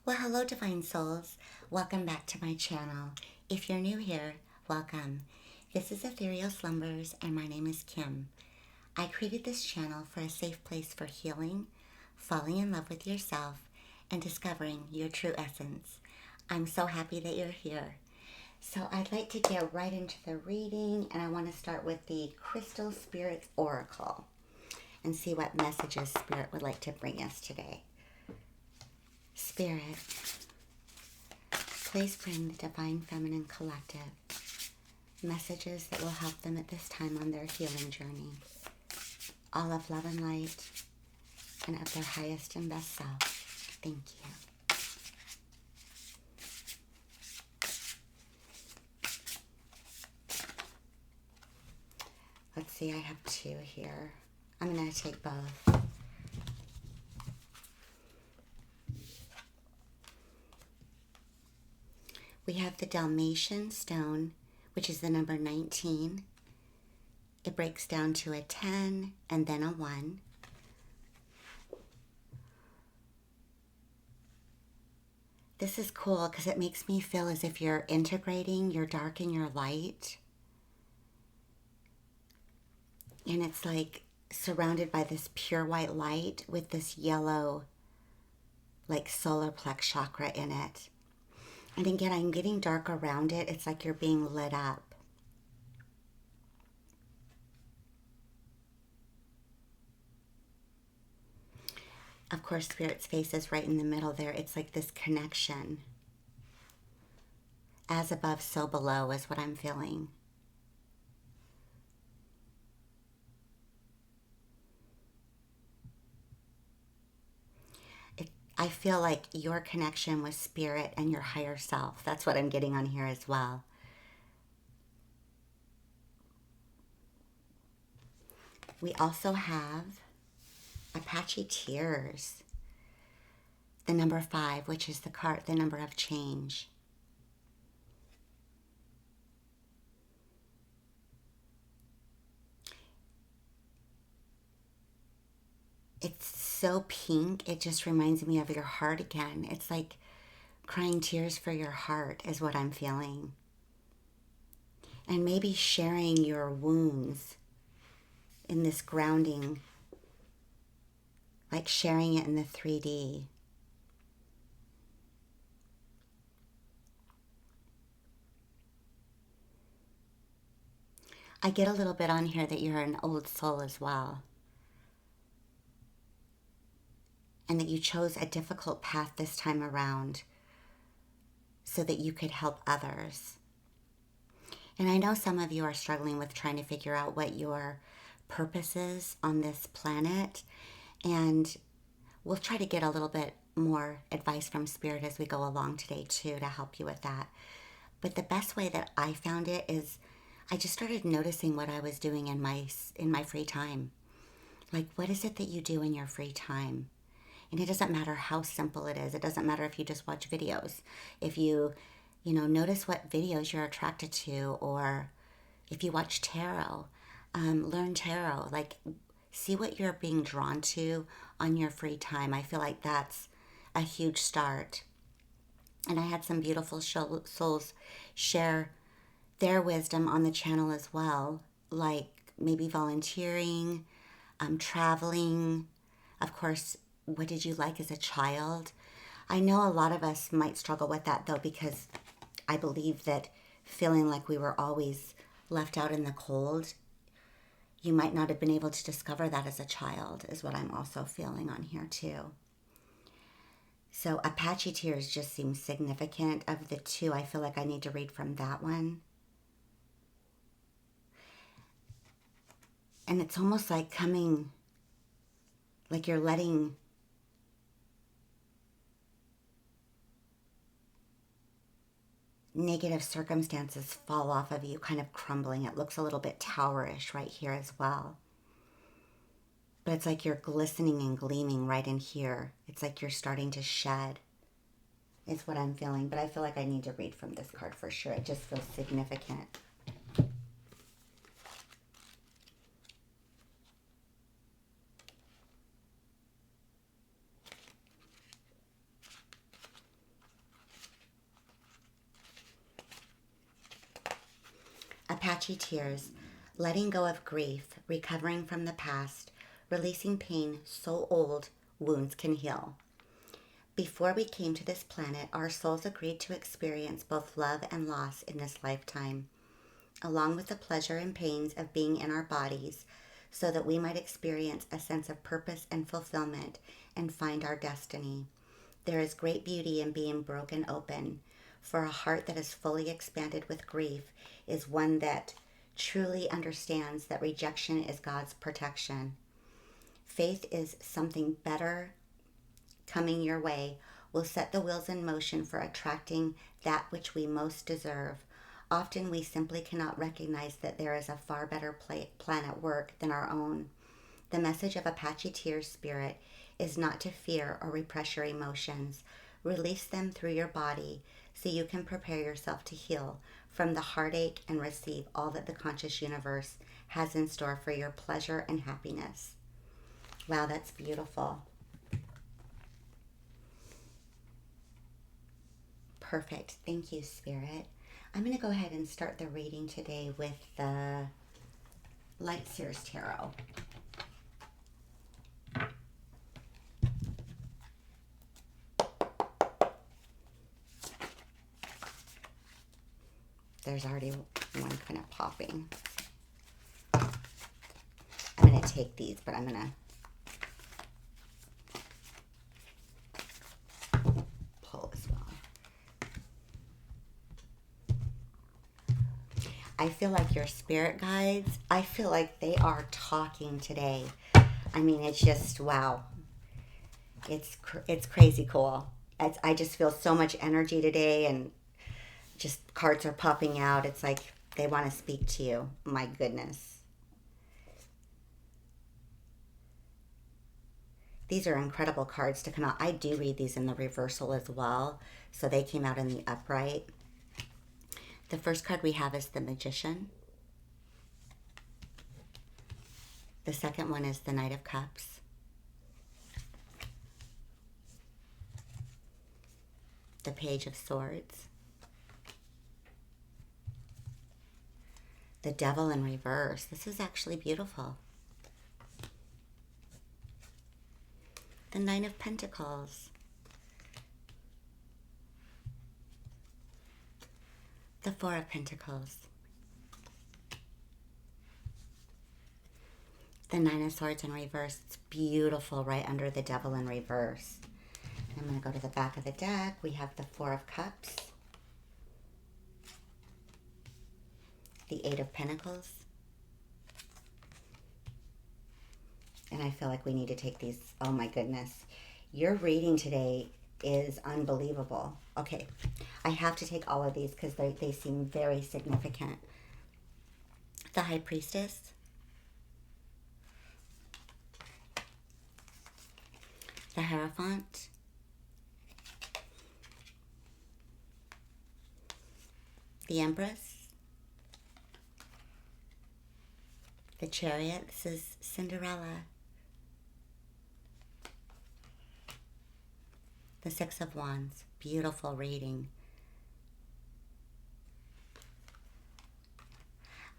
Well, hello, Divine Souls. Welcome back to my channel. If you're new here, welcome. This is Ethereal Slumbers, and my name is Kim. I created this channel for a safe place for healing, falling in love with yourself, and discovering your true essence. I'm so happy that you're here. So I'd like to get right into the reading, and I want to start with the Crystal Spirits Oracle and see what messages Spirit would like to bring us today. Spirit, please bring the Divine Feminine Collective messages that will help them at this time on their healing journey. All of love and light and of their highest and best self. Thank you. Let's see, I have two here. I'm going to take both. We have the Dalmatian stone, which is the number 19. It breaks down to a 10 and then a 1. This is cool because it makes me feel as if you're integrating your dark and your light. And it's like surrounded by this pure white light with this yellow, like solar plex chakra in it. And again, I'm getting dark around it. It's like you're being lit up. Of course, Spirit's face is right in the middle there. It's like this connection. As above, so below is what I'm feeling. I feel like your connection with Spirit and your higher self. That's what I'm getting on here as well. We also have Apache Tears, the number 5, which is the number of change. It's so pink, it just reminds me of your heart again. It's like crying tears for your heart is what I'm feeling. And maybe sharing your wounds in this grounding, like sharing it in the 3D. I get a little bit on here that you're an old soul as well. And that you chose a difficult path this time around so that you could help others. And I know some of you are struggling with trying to figure out what your purpose is on this planet. And we'll try to get a little bit more advice from Spirit as we go along today too to help you with that. But the best way that I found it is I just started noticing what I was doing in my free time. Like, what is it that you do in your free time? And it doesn't matter how simple it is. It doesn't matter if you just watch videos. If you notice what videos you're attracted to, or if you watch tarot, learn tarot. Like, see what you're being drawn to on your free time. I feel like that's a huge start. And I had some beautiful souls share their wisdom on the channel as well, like maybe volunteering, traveling, of course. What did you like as a child? I know a lot of us might struggle with that though, because I believe that feeling like we were always left out in the cold, you might not have been able to discover that as a child, is what I'm also feeling on here too. So Apache Tears just seems significant. Of the two, I feel like I need to read from that one. And it's almost like coming, like you're letting negative circumstances fall off of you, kind of crumbling. It looks a little bit towerish right here as well. But it's like you're glistening and gleaming right in here. It's like you're starting to shed, is what I'm feeling. But I feel like I need to read from this card for sure. It just feels significant. Apache Tears, letting go of grief, recovering from the past, releasing pain so old wounds can heal. Before we came to this planet, our souls agreed to experience both love and loss in this lifetime, along with the pleasure and pains of being in our bodies, so that we might experience a sense of purpose and fulfillment and find our destiny. There is great beauty in being broken open, for a heart that is fully expanded with grief is one that truly understands that rejection is God's protection. Faith is something better coming your way will set the wheels in motion for attracting that which we most deserve. Often we simply cannot recognize that there is a far better plan at work than our own. The message of Apache Tears Spirit is not to fear or repress your emotions. Release them through your body so you can prepare yourself to heal from the heartache and receive all that the conscious universe has in store for your pleasure and happiness. Wow, that's beautiful. Perfect. Thank you, Spirit. I'm going to go ahead and start the reading today with the Light Seers Tarot. There's already one kind of popping. I'm going to take these, but I'm going to pull as well. I feel like your spirit guides, I feel like they are talking today. I mean, it's just, wow. It's crazy cool. I just feel so much energy today, and just cards are popping out. It's like they want to speak to you. My goodness. These are incredible cards to come out. I do read these in the reversal as well. So they came out in the upright. The first card we have is the Magician. The second one is the Knight of Cups. The Page of Swords. The Devil in reverse. This is actually beautiful. The Nine of Pentacles. The Four of Pentacles. The Nine of Swords in reverse. It's beautiful right under the Devil in reverse. I'm going to go to the back of the deck. We have the Four of Cups. The Eight of Pentacles. And I feel like we need to take these. Oh my goodness. Your reading today is unbelievable. Okay, I have to take all of these because they seem very significant. The High Priestess. The Hierophant. The Empress. The Chariot. This is Cinderella. The Six of Wands. Beautiful reading.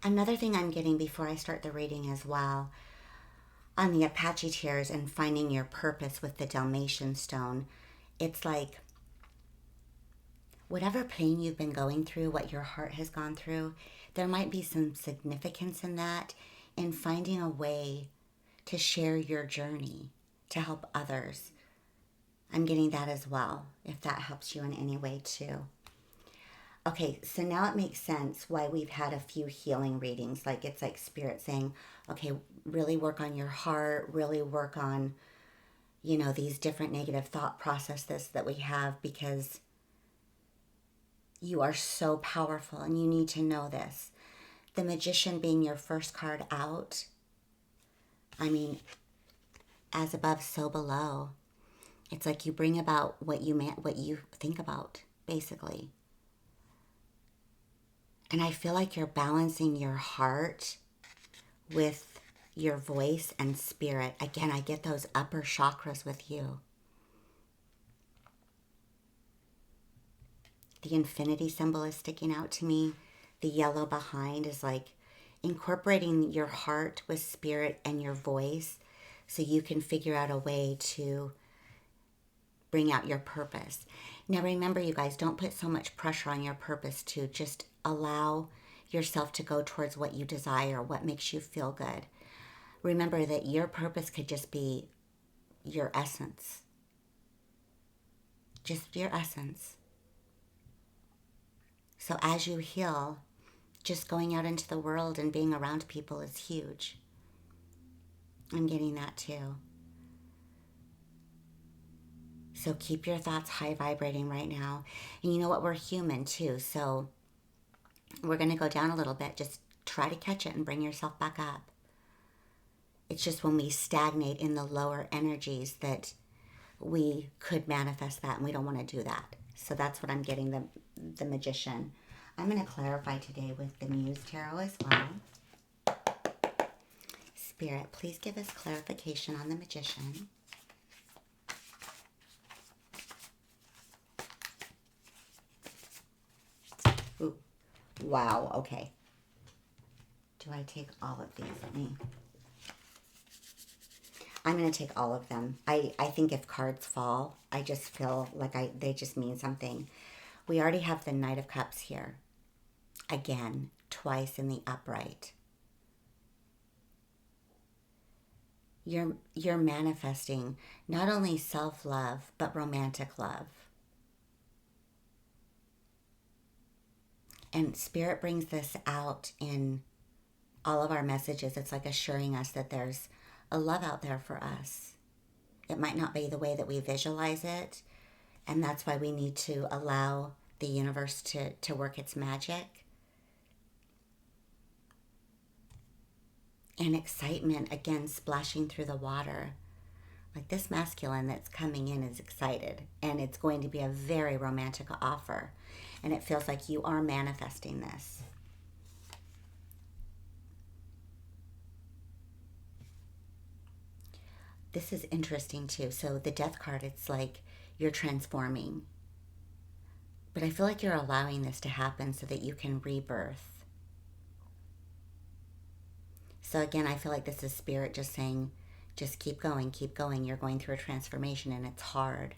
Another thing I'm getting before I start the reading as well, on the Apache Tears and finding your purpose with the Dalmatian stone, it's like whatever pain you've been going through, what your heart has gone through, there might be some significance in that, in finding a way to share your journey, to help others. I'm getting that as well, if that helps you in any way too. Okay, so now it makes sense why we've had a few healing readings. Like it's like Spirit saying, okay, really work on your heart, really work on, you know, these different negative thought processes that we have, because you are so powerful and you need to know this. The Magician being your first card out. I mean, as above, so below. It's like you bring about what you think about, basically. And I feel like you're balancing your heart with your voice and spirit. Again, I get those upper chakras with you. The infinity symbol is sticking out to me. The yellow behind is like incorporating your heart with spirit and your voice so you can figure out a way to bring out your purpose. Now remember, you guys, don't put so much pressure on your purpose to just allow yourself to go towards what you desire, what makes you feel good. Remember that your purpose could just be your essence. Just your essence. So as you heal, just going out into the world and being around people is huge. I'm getting that too. So keep your thoughts high vibrating right now. And you know what? We're human too. So we're going to go down a little bit. Just try to catch it and bring yourself back up. It's just when we stagnate in the lower energies that we could manifest that, and we don't want to do that. So that's what I'm getting, the Magician. I'm going to clarify today with the Muse Tarot as well. Spirit, please give us clarification on the Magician. Ooh, wow, okay. Do I take all of these? I'm going to take all of them. I think if cards fall, I just feel like they just mean something. We already have the Knight of Cups here. Again, twice in the upright. You're manifesting not only self-love, but romantic love. And Spirit brings this out in all of our messages. It's like assuring us that there's a love out there for us. It might not be the way that we visualize it, and that's why we need to allow the universe to work its magic. And excitement, again, splashing through the water. Like this masculine that's coming in is excited, and it's going to be a very romantic offer. And it feels like you are manifesting this. This is interesting too. So the Death card, it's like you're transforming. But I feel like you're allowing this to happen so that you can rebirth. So again, I feel like this is Spirit just saying, just keep going, keep going. You're going through a transformation and it's hard.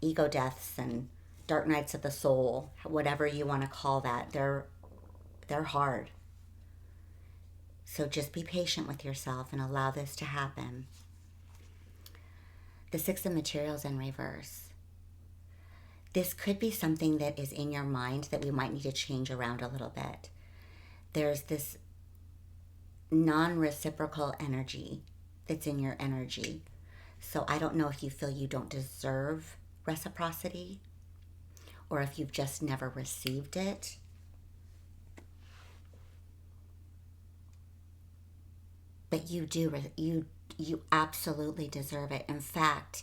Ego deaths and dark nights of the soul, whatever you want to call that, they're hard. So just be patient with yourself and allow this to happen. The Six of Materials in reverse. This could be something that is in your mind that we might need to change around a little bit. There's this non-reciprocal energy that's in your energy. So I don't know if you feel you don't deserve reciprocity or if you've just never received it. But you do, you absolutely deserve it. In fact,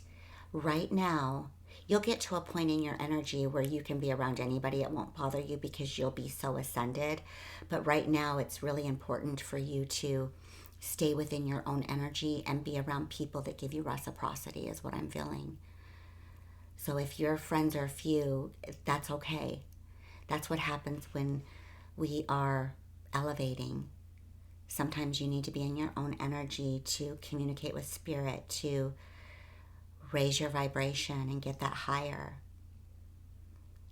right now, you'll get to a point in your energy where you can be around anybody. It won't bother you because you'll be so ascended. But right now, it's really important for you to stay within your own energy and be around people that give you reciprocity is what I'm feeling. So if your friends are few, that's okay. That's what happens when we are elevating. Sometimes you need to be in your own energy to communicate with Spirit, to raise your vibration and get that higher.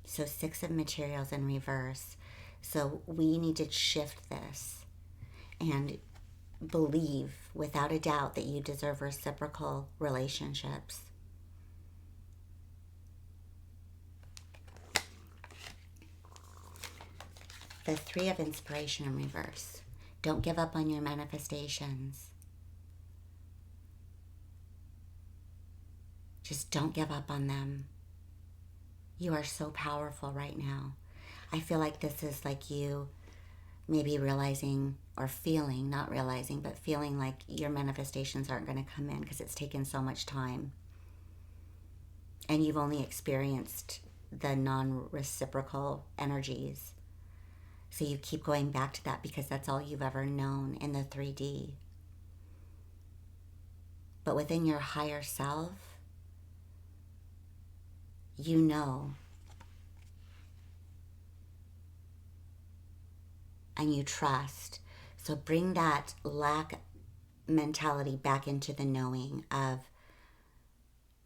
So Six of Materials in reverse. So we need to shift this and believe without a doubt that you deserve reciprocal relationships. The Three of Inspiration in reverse. Don't give up on your manifestations. Just don't give up on them. You are so powerful right now. I feel like this is like you maybe realizing or feeling, not realizing, but feeling like your manifestations aren't going to come in because it's taken so much time. And you've only experienced the non-reciprocal energies. So you keep going back to that because that's all you've ever known in the 3D. But within your higher self, you know and you trust. So bring that lack mentality back into the knowing of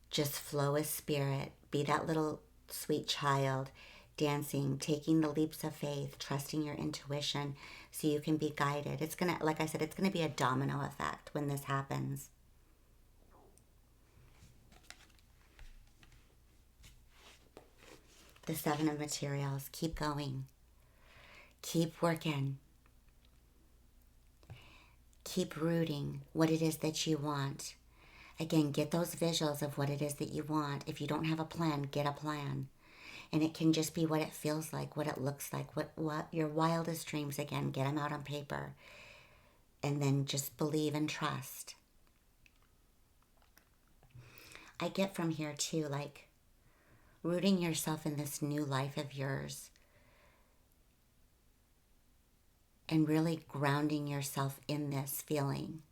just flow as spirit. Be that little sweet child dancing, taking the leaps of faith, trusting your intuition so you can be guided. It's going to, like I said, it's going to be a domino effect when this happens. The Seven of Materials. Keep going. Keep working. Keep rooting what it is that you want. Again, get those visuals of what it is that you want. If you don't have a plan, get a plan. And it can just be what it feels like, what it looks like, what your wildest dreams, again, get them out on paper. And then just believe and trust. I get from here too, like rooting yourself in this new life of yours. And really grounding yourself in this feeling.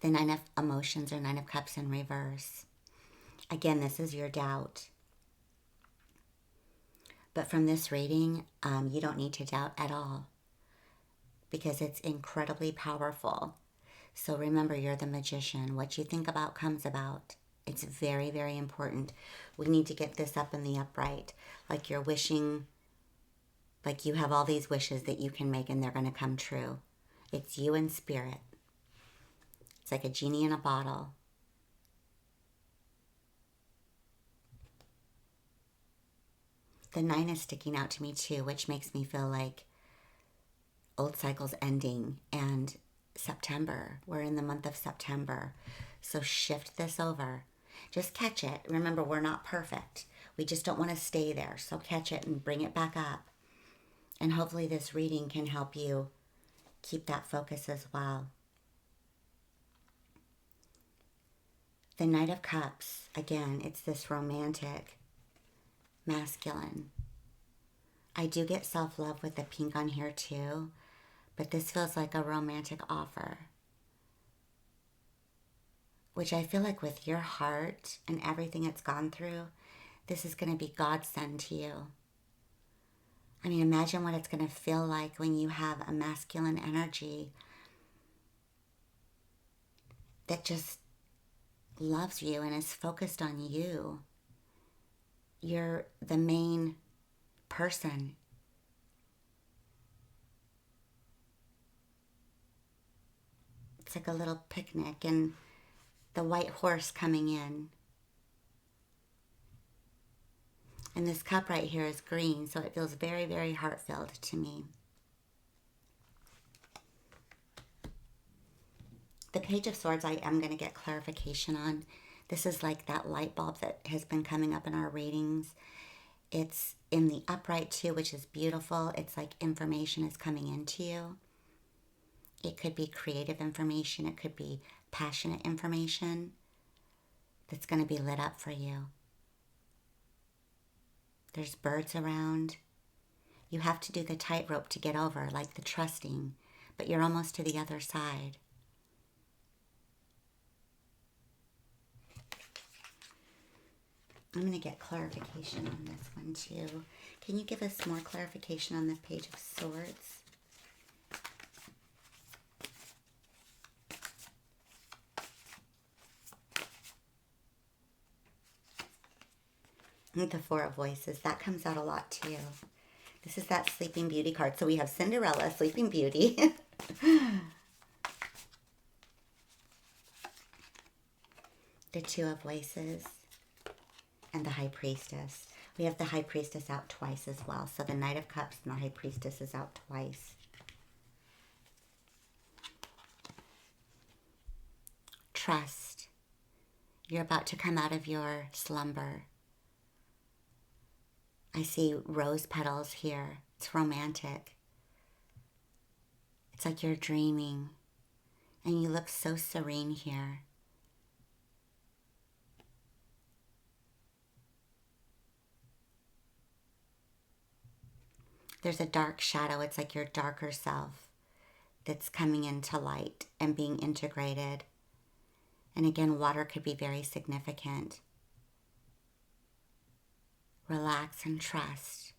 The Nine of Emotions or Nine of Cups in reverse. Again, this is your doubt. But from this reading, you don't need to doubt at all because it's incredibly powerful. So remember, you're the magician. What you think about comes about. It's very, very important. We need to get this up in the upright. Like you're wishing, like you have all these wishes that you can make and they're going to come true. It's you in spirit. It's like a genie in a bottle. The 9 is sticking out to me too, which makes me feel like old cycle's ending and September. We're in the month of September. So shift this over. Just catch it. Remember, we're not perfect. We just don't want to stay there. So catch it and bring it back up. And hopefully this reading can help you keep that focus as well. The Knight of Cups, again, it's this romantic, masculine. I do get self-love with the pink on here too, but this feels like a romantic offer. Which I feel like with your heart and everything it's gone through, this is going to be godsend to you. I mean, imagine what it's going to feel like when you have a masculine energy that just loves you and is focused on you. You're the main person. It's like a little picnic and the white horse coming in. And this cup right here is green, so it feels very, very heart-filled to me. The Page of Swords I am going to get clarification on. This is like that light bulb that has been coming up in our readings. It's in the upright too, which is beautiful. It's like information is coming into you. It could be creative information. It could be passionate information that's going to be lit up for you. There's birds around. You have to do the tightrope to get over, like the trusting, but you're almost to the other side. I'm going to get clarification on this one too. Can you give us more clarification on the Page of Swords? The Four of Voices, that comes out a lot too. This is that Sleeping Beauty card. So we have Cinderella, Sleeping Beauty. The Two of Voices. And the High Priestess. We have the High Priestess out twice as well. So the Knight of Cups and the High Priestess is out twice. Trust. You're about to come out of your slumber. I see rose petals here. It's romantic. It's like you're dreaming. And you look so serene here. There's a dark shadow. It's like your darker self that's coming into light and being integrated. And again, water could be very significant. relax and trust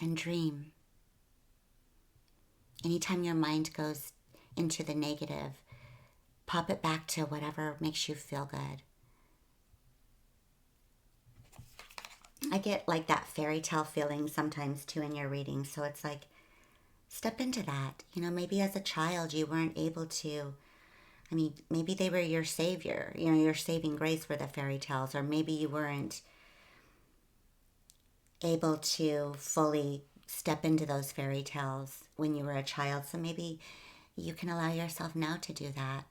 and dream. Anytime your mind goes into the negative, pop it back to whatever makes you feel good. I get like that fairy tale feeling sometimes too in your reading. So it's like, step into that. You know, maybe as a child you weren't able to, maybe they were your savior. You know, your saving grace were the fairy tales. Or maybe you weren't able to fully step into those fairy tales when you were a child. So maybe you can allow yourself now to do that.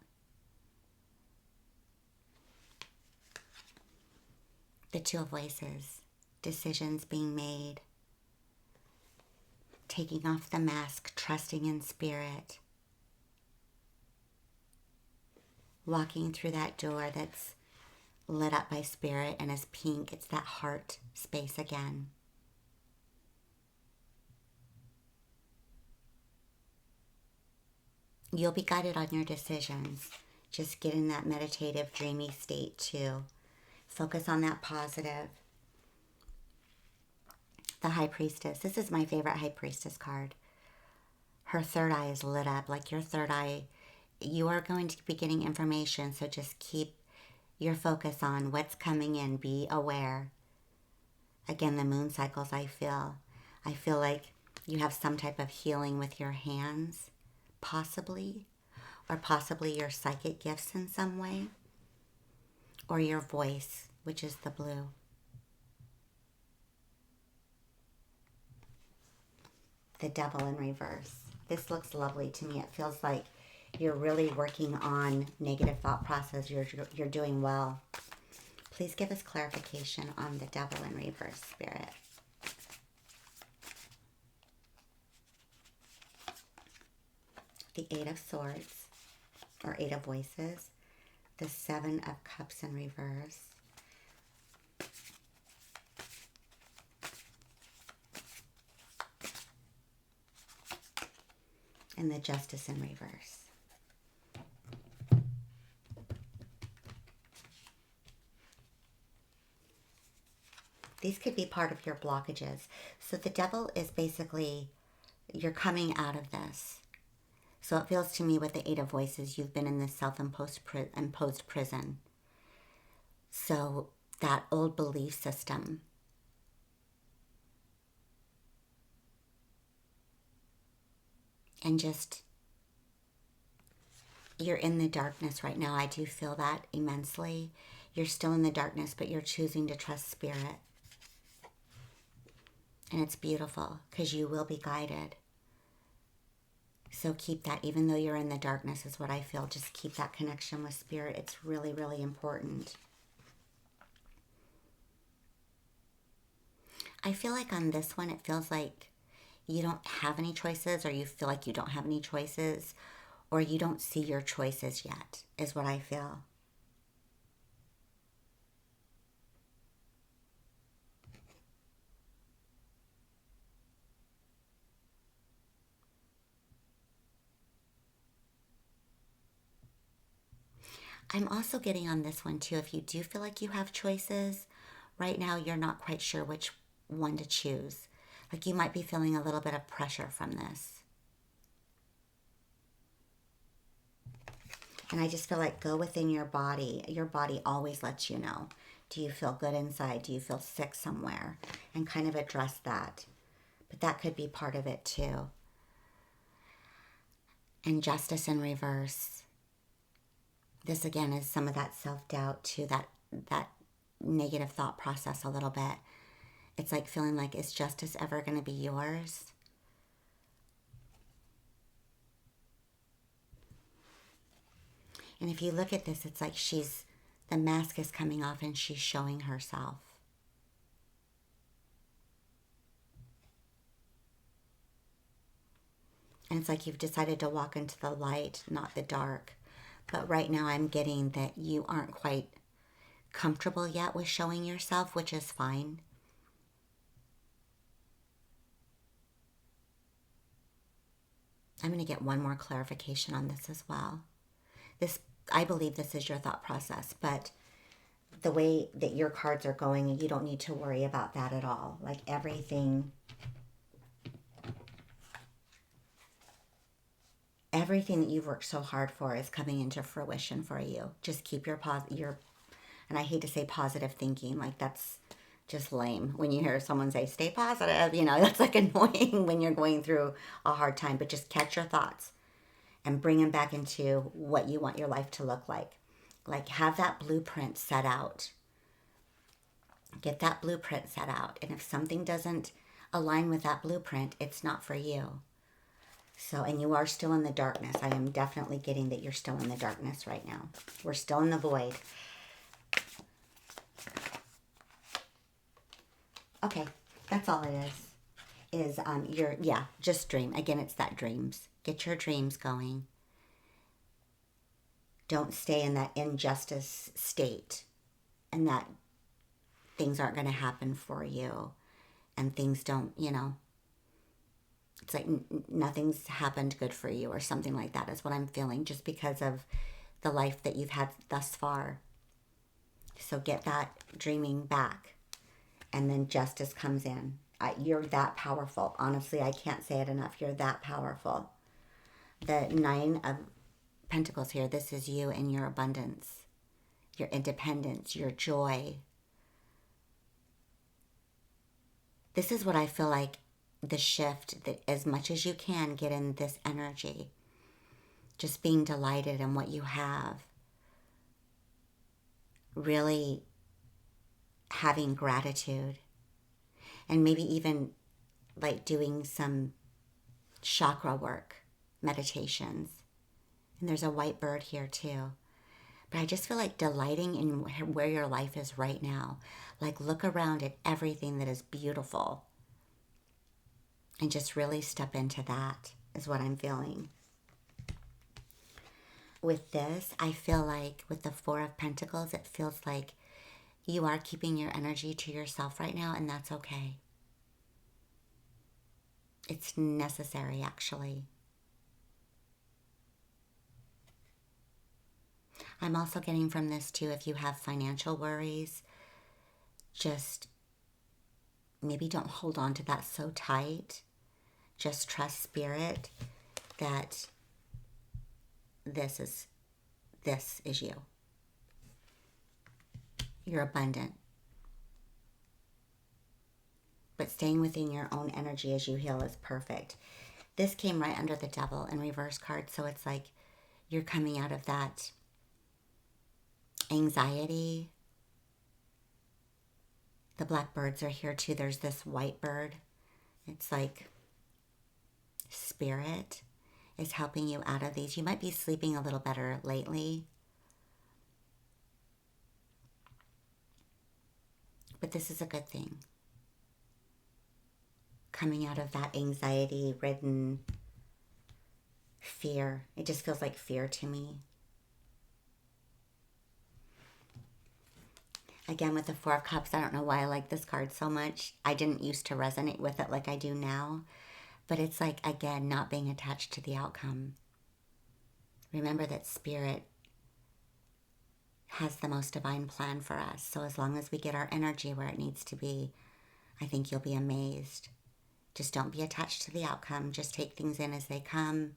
The Two of Voices. Decisions being made. Taking off the mask, trusting in spirit. Walking through that door that's lit up by spirit and is pink. It's that heart space again. You'll be guided on your decisions. Just get in that meditative, dreamy state too. Focus on that positive. The High Priestess. This is my favorite High Priestess card. Her third eye is lit up. Like your third eye, you are going to be getting information. So just keep your focus on what's coming in. Be aware. Again, the moon cycles, I feel like you have some type of healing with your hands, possibly, or possibly your psychic gifts in some way, or your voice, which is the blue. The Devil in reverse. This looks lovely to me. It feels like you're really working on negative thought process. You're doing well. Please give us clarification on the Devil in reverse, Spirit. The Eight of Swords, or Eight of Voices. The Seven of Cups in reverse. And the Justice in reverse. These could be part of your blockages. So the Devil is basically, you're coming out of this. So it feels to me with the Eight of Voices, you've been in this self-imposed prison. So that old belief system. And just, you're in the darkness right now. I do feel that immensely. You're still in the darkness, but you're choosing to trust spirit. And it's beautiful because you will be guided. So keep that, even though you're in the darkness is what I feel. Just keep that connection with spirit. It's really, really important. I feel like on this one, it feels like you don't have any choices, or you feel like you don't have any choices, or you don't see your choices yet, is what I feel. I'm also getting on this one too, if you do feel like you have choices, right now you're not quite sure which one to choose. Like you might be feeling a little bit of pressure from this. And I just feel like go within your body. Your body always lets you know. Do you feel good inside? Do you feel sick somewhere? And kind of address that. But that could be part of it too. And Justice in reverse. This again is some of that self-doubt too, that negative thought process a little bit. It's like feeling like, is justice ever going to be yours? And if you look at this, it's like the mask is coming off and she's showing herself. And it's like you've decided to walk into the light, not the dark. But right now I'm getting that you aren't quite comfortable yet with showing yourself, which is fine. I'm going to get one more clarification on this as well. I believe this is your thought process, but the way that your cards are going, you don't need to worry about that at all. Like everything that you've worked so hard for is coming into fruition for you. Just keep your and I hate to say positive thinking, like that's just lame when you hear someone say stay positive, that's like annoying when you're going through a hard time. But just catch your thoughts and bring them back into what you want your life to look like. Like have that blueprint set out. Get that blueprint set out. And if something doesn't align with that blueprint, it's not for you. So, and you are still in the darkness. I am definitely getting that you're still in the darkness right now. We're still in the void. Okay, that's all it is just dream. Again, it's that dreams. Get your dreams going. Don't stay in that injustice state and that things aren't going to happen for you and things don't, it's like nothing's happened good for you or something like that is what I'm feeling, just because of the life that you've had thus far. So get that dreaming back, and then justice comes in. You're that powerful. Honestly, I can't say it enough. You're that powerful. The 9 of Pentacles here, this is you and your abundance, your independence, your joy. This is what I feel like the shift, that as much as you can get in this energy, just being delighted in what you have, really having gratitude, and maybe even like doing some chakra work, meditations. And there's a white bird here too. But I just feel like delighting in where your life is right now. Like look around at everything that is beautiful and just really step into that is what I'm feeling. With this, I feel like with the 4 of Pentacles, it feels like you are keeping your energy to yourself right now, and that's okay. It's necessary, actually. I'm also getting from this too, if you have financial worries, just maybe don't hold on to that so tight. Just trust spirit that this is you. You're abundant. But staying within your own energy as you heal is perfect. This came right under the Devil in reverse card, so it's like you're coming out of that anxiety. The black birds are here too. There's this white bird. It's like spirit is helping you out of these. You might be sleeping a little better lately. But this is a good thing. Coming out of that anxiety-ridden fear. It just feels like fear to me. Again, with the 4 of Cups, I don't know why I like this card so much. I didn't used to resonate with it like I do now. But it's like, again, not being attached to the outcome. Remember that spirit has the most divine plan for us. So as long as we get our energy where it needs to be, I think you'll be amazed. Just don't be attached to the outcome. Just take things in as they come,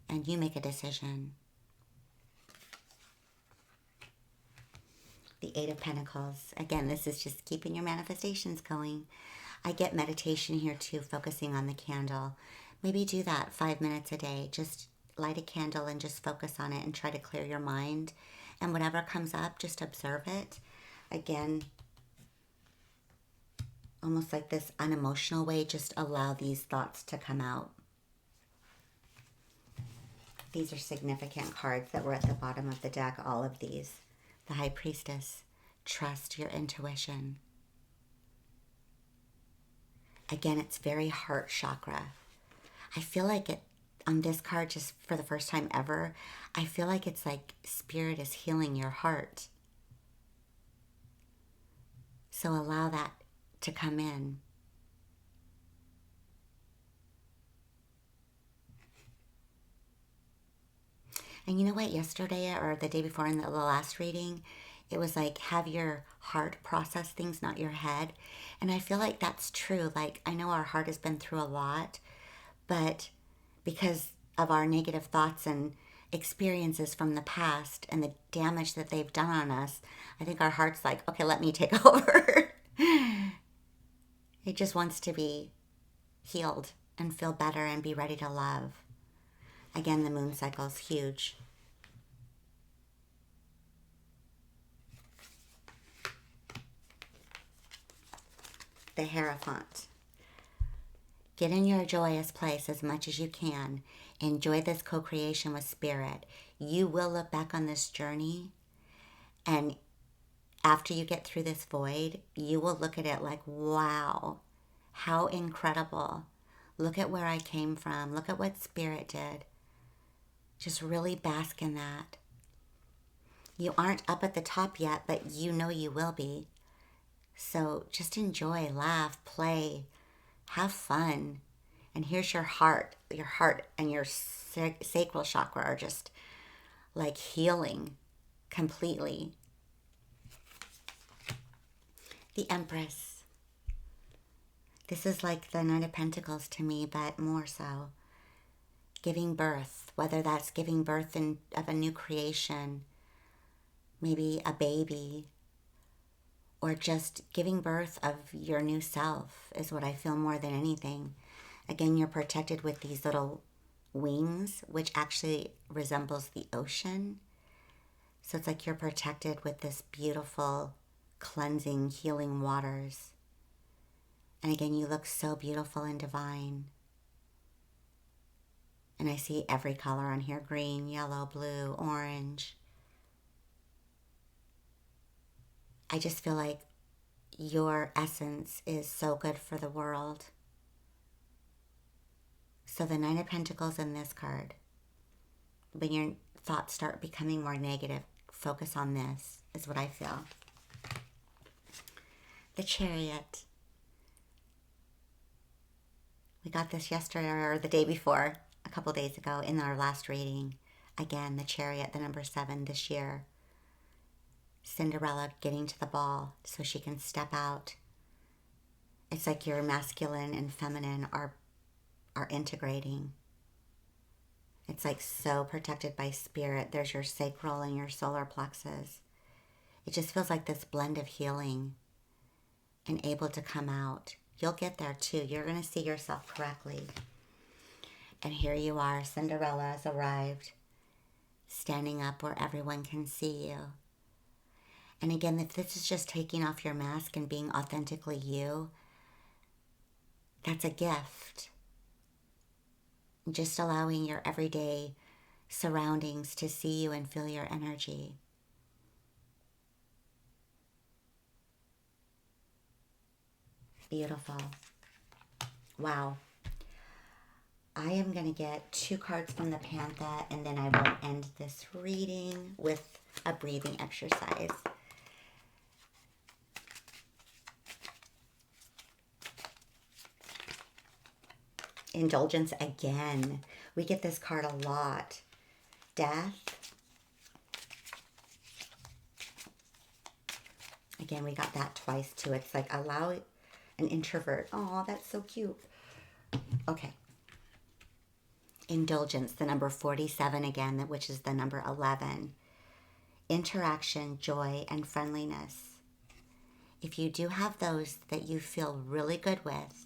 and you make a decision. The 8 of Pentacles. Again, this is just keeping your manifestations going. I get meditation here too, focusing on the candle. Maybe do that 5 minutes a day. Just light a candle and just focus on it and try to clear your mind. And whatever comes up, just observe it. Again, almost like this unemotional way, just allow these thoughts to come out. These are significant cards that were at the bottom of the deck, all of these. The High Priestess. Trust your intuition. Again, it's very heart chakra. I feel like it, on this card, just for the first time ever, I feel like it's like spirit is healing your heart. So allow that to come in. And you know what? Yesterday or the day before in the last reading, It was like, have your heart process things, not your head. And I feel like that's true. Like, I know our heart has been through a lot, but because of our negative thoughts and experiences from the past and the damage that they've done on us, I think our heart's like, okay, let me take over. It just wants to be healed and feel better and be ready to love. Again, the moon cycle is huge. The Hierophant. Get in your joyous place as much as you can. Enjoy this co-creation with Spirit. You will look back on this journey, and after you get through this void, you will look at it like, wow, how incredible. Look at where I came from. Look at what Spirit did. Just really bask in that. You aren't up at the top yet, but you know you will be. So just enjoy, laugh, play, have fun. And here's your heart. Your heart and your sacral chakra are just like healing completely. The Empress. This is like the Knight of Pentacles to me, but more so. Giving birth, whether that's giving birth of a new creation, maybe a baby, or just giving birth of your new self is what I feel more than anything. Again, you're protected with these little wings, which actually resembles the ocean. So it's like you're protected with this beautiful, cleansing, healing waters. And again, you look so beautiful and divine. And I see every color on here: green, yellow, blue, orange. I just feel like your essence is so good for the world. So the Nine of Pentacles in this card, when your thoughts start becoming more negative, focus on this, is what I feel. The Chariot. We got this yesterday or the day before, a couple days ago in our last reading. Again, the Chariot, the number 7 this year. Cinderella getting to the ball so she can step out. It's like your masculine and feminine are integrating. It's like so protected by Spirit. There's your sacral and your solar plexus. It just feels like this blend of healing and able to come out. You'll get there too. You're going to see yourself correctly. And here you are. Cinderella has arrived, standing up where everyone can see you. And again, if this is just taking off your mask and being authentically you, that's a gift. Just allowing your everyday surroundings to see you and feel your energy. Beautiful. Wow. I am going to get 2 cards from the Panther, and then I will end this reading with a breathing exercise. Indulgence again. We get this card a lot. Death. Again, we got that twice too. It's like allow an introvert. Oh, that's so cute. Okay. Indulgence, the number 47 again, which is the number 11. Interaction, joy, and friendliness. If you do have those that you feel really good with,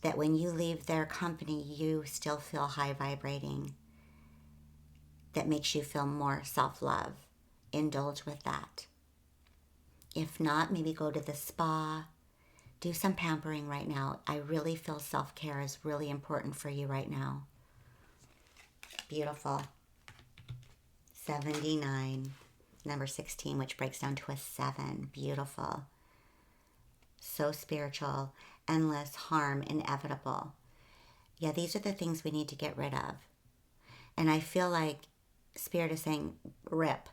that when you leave their company, you still feel high vibrating, that makes you feel more self-love, indulge with that. If not, maybe go to the spa, do some pampering right now. I really feel self-care is really important for you right now. Beautiful. 79, number 16, which breaks down to a 7. Beautiful. So spiritual. Endless, harm, inevitable. Yeah, these are the things we need to get rid of. And I feel like Spirit is saying, rip.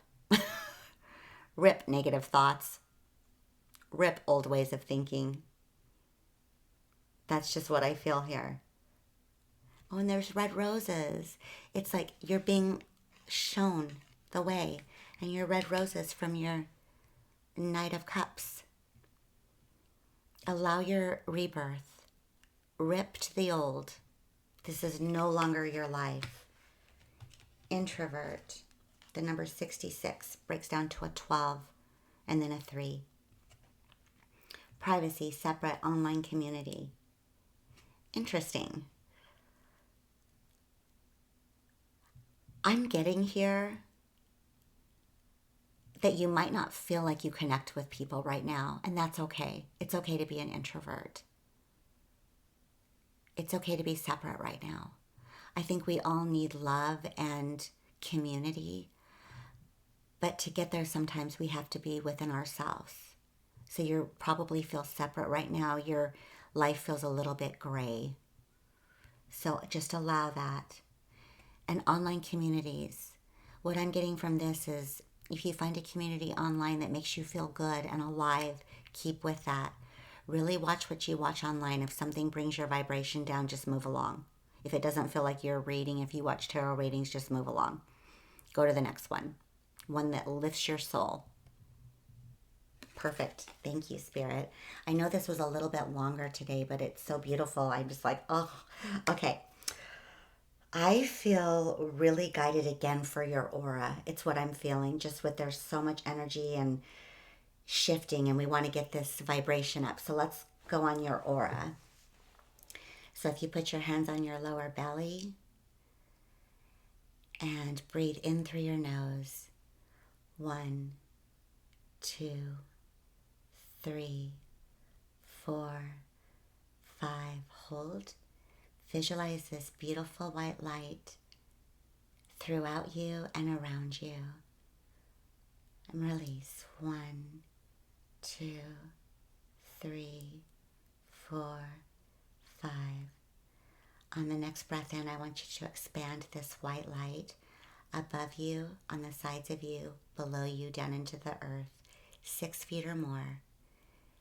Rip negative thoughts. Rip old ways of thinking. That's just what I feel here. Oh, and there's red roses. It's like you're being shown the way. and your red roses from your Knight of Cups. Allow your rebirth. Rip to the old. This is no longer your life. Introvert. The number 66 breaks down to a 12 and then a 3. Privacy, separate, online community. Interesting. I'm getting here that you might not feel like you connect with people right now, and that's okay. It's okay to be an introvert. It's okay to be separate right now. I think we all need love and community, but to get there, sometimes we have to be within ourselves. So you probably feel separate right now. Your life feels a little bit gray. So just allow that. And online communities. What I'm getting from this is if you find a community online that makes you feel good and alive, keep with that. Really watch what you watch online. If something brings your vibration down, just move along. If it doesn't feel like you're reading, if you watch tarot readings, just move along. Go to the next one. One that lifts your soul. Perfect. Thank you, Spirit. I know this was a little bit longer today, but it's so beautiful. I'm just like, oh, okay. I feel really guided again for your aura. It's what I'm feeling, just with there's so much energy and shifting, and we want to get this vibration up. So let's go on your aura. So if you put your hands on your lower belly and breathe in through your nose. 1, 2, 3, 4, 5. Hold. Visualize this beautiful white light throughout you and around you. And release. 1, 2, 3, 4, 5. On the next breath in, I want you to expand this white light above you, on the sides of you, below you, down into the earth, 6 feet or more.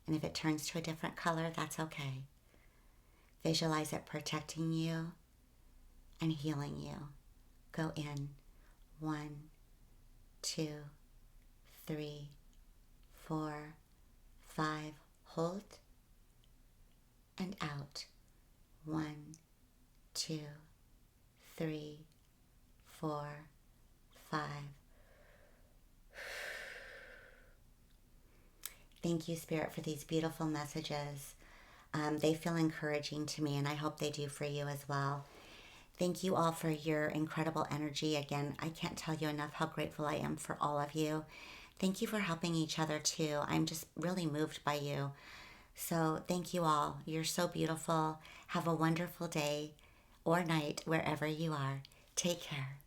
And if it turns to a different color, that's okay. Visualize it protecting you and healing you. Go in. 1, 2, 3, 4, 5. Hold. And out. 1, 2, 3, 4, 5. Thank you, Spirit, for these beautiful messages. They feel encouraging to me, and I hope they do for you as well. Thank you all for your incredible energy. Again, I can't tell you enough how grateful I am for all of you. Thank you for helping each other too. I'm just really moved by you. So thank you all. You're so beautiful. Have a wonderful day or night wherever you are. Take care.